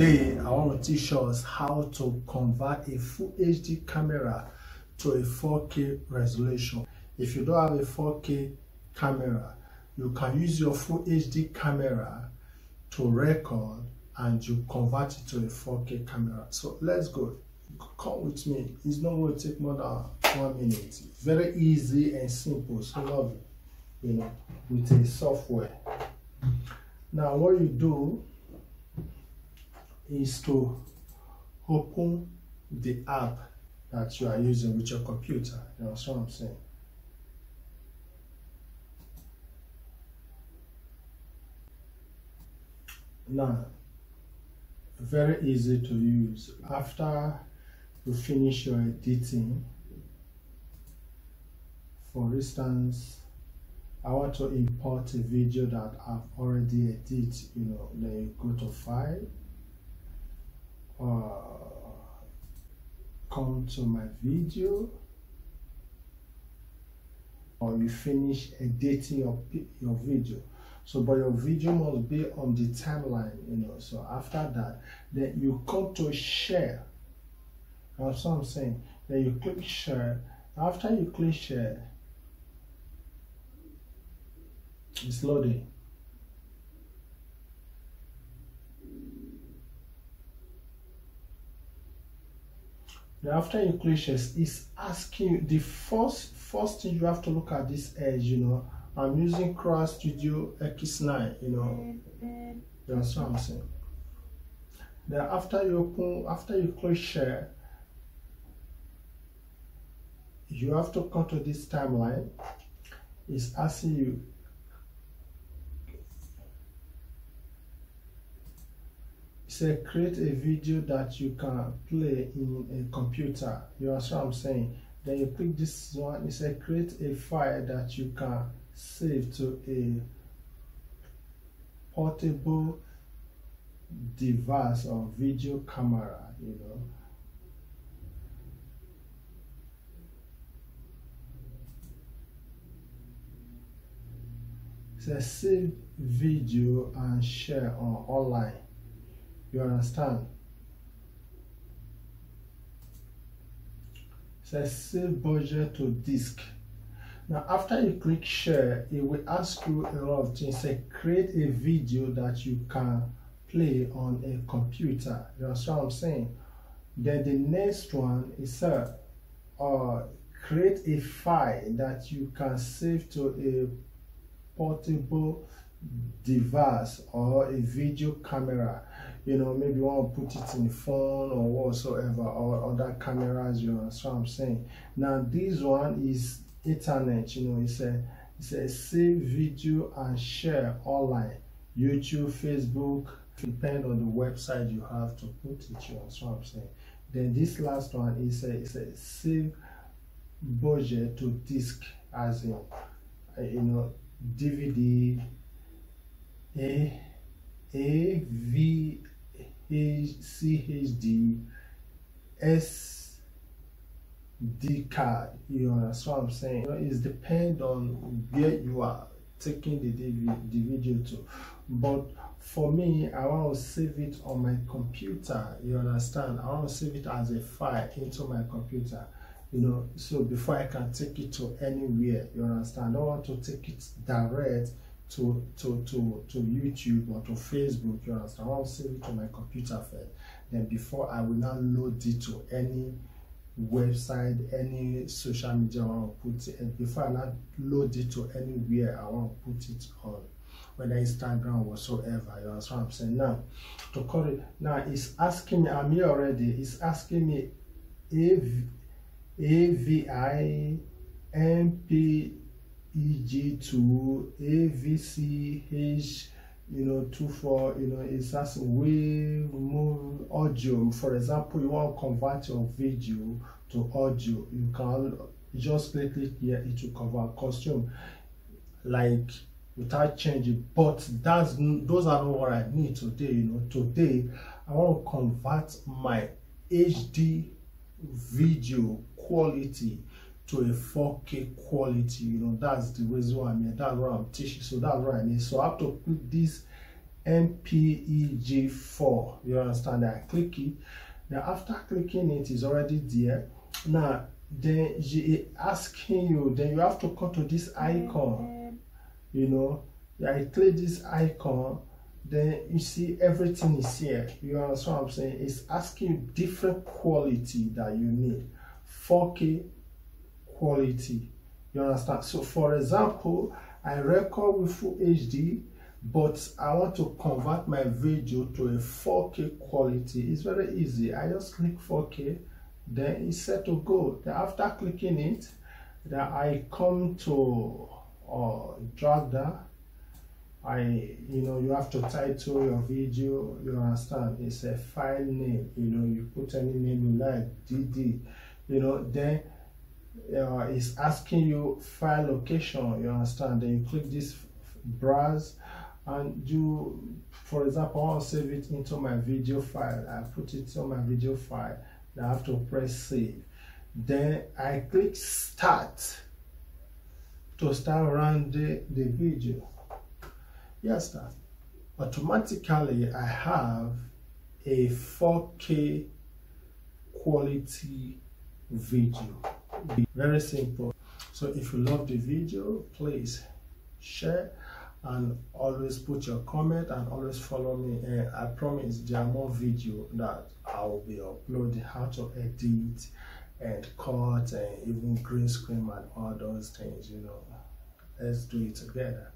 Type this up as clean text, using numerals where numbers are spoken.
Today, I want to teach us how to convert a full HD camera to a 4K resolution. If you don't have a 4K camera, you can use your full HD camera to record and you convert it to a 4K camera. So let's go. Come with me. It's not going to take more than 1 minute. Very easy and simple. So lovely, with a software. Now what you do is to open the app that you are using with your computer. You know what I'm saying? Now, very easy to use. After you finish your editing, for instance, I want to import a video that I've already edited, then you go to File, come to my video, or you finish editing your video. So, but your video must be on the timeline, So after that, then you come to share. That's what I'm saying. Then you click share. After you click share, it's loading. Then after you click share, it's asking you the first thing you have to look at this edge, I'm using Cross Studio X9, That's what I'm saying. Then after you click share, you have to come to this timeline. It's asking you create a video that you can play in a computer. You understand what I'm saying? Then you click this one. It says create a file that you can save to a portable device or video camera. It says save video and share online. You understand? It says save budget to disk. Now after you click share, it will ask you a lot of things. Say create a video that you can play on a computer. You understand what I'm saying? Then the next one is create a file that you can save to a portable device or a video camera. Maybe you want to put it in the phone or whatsoever, or other cameras. You know, that's what I'm saying. Now this one is internet. It says save video and share online, YouTube, Facebook. Depend on the website you have to put it. You know, that's what I'm saying. Then this last one is a save budget to disk, as in DVD, CHD, SD card. That's what I'm saying. It's depend on where you are taking the video to. But for me, I want to save it on my computer. You understand? I want to save it as a file into my computer. So before I can take it to anywhere. You understand? I don't want to take it direct to YouTube or to Facebook. You understand? I want to save it to my computer first. Then before I will now load it to any website, any social media I want to put it. And before I now load it to anywhere I want to put it on, whether Instagram or whatsoever. You understand what I'm saying? Now to call it, now it's asking me, I'm here already, it's asking me AVI MPEG2 AVCH 24, it's asking wave move audio. For example, you want to convert your video to audio, you can just click here, it will convert costume like without changing. But those are not what I need today. Today I want to convert my HD video quality to a 4K quality. That's the reason why I'm here. That's what I'm teaching. So that's what I need. So I have to put this MPEG 4. You understand that? Click it. Now after clicking it, is already there. Now then she asking you, then you have to come to this icon. You know, I click this icon, then you see everything is here. You understand what I'm saying? It's asking you different quality that you need. 4K quality. You understand? So for example, I record with Full HD, but I want to convert my video to a 4K quality. It's very easy. I just click 4K, then it's set to go. Then after clicking it, then I come to drag that. You have to title your video. You understand? It's a file name. You put any name you like, DD. Then it's asking you file location. You understand? Then you click this browse, and for example, I want to save it into my video file. I put it on my video file. Then I have to press save. Then I click start to start running the video. Yes, that automatically I have a 4K quality video. Very simple. So if you love the video, please share and always put your comment and always follow me. And I promise there are more videos that I will be uploading, how to edit and cut and even green screen and all those things. Let's do it together.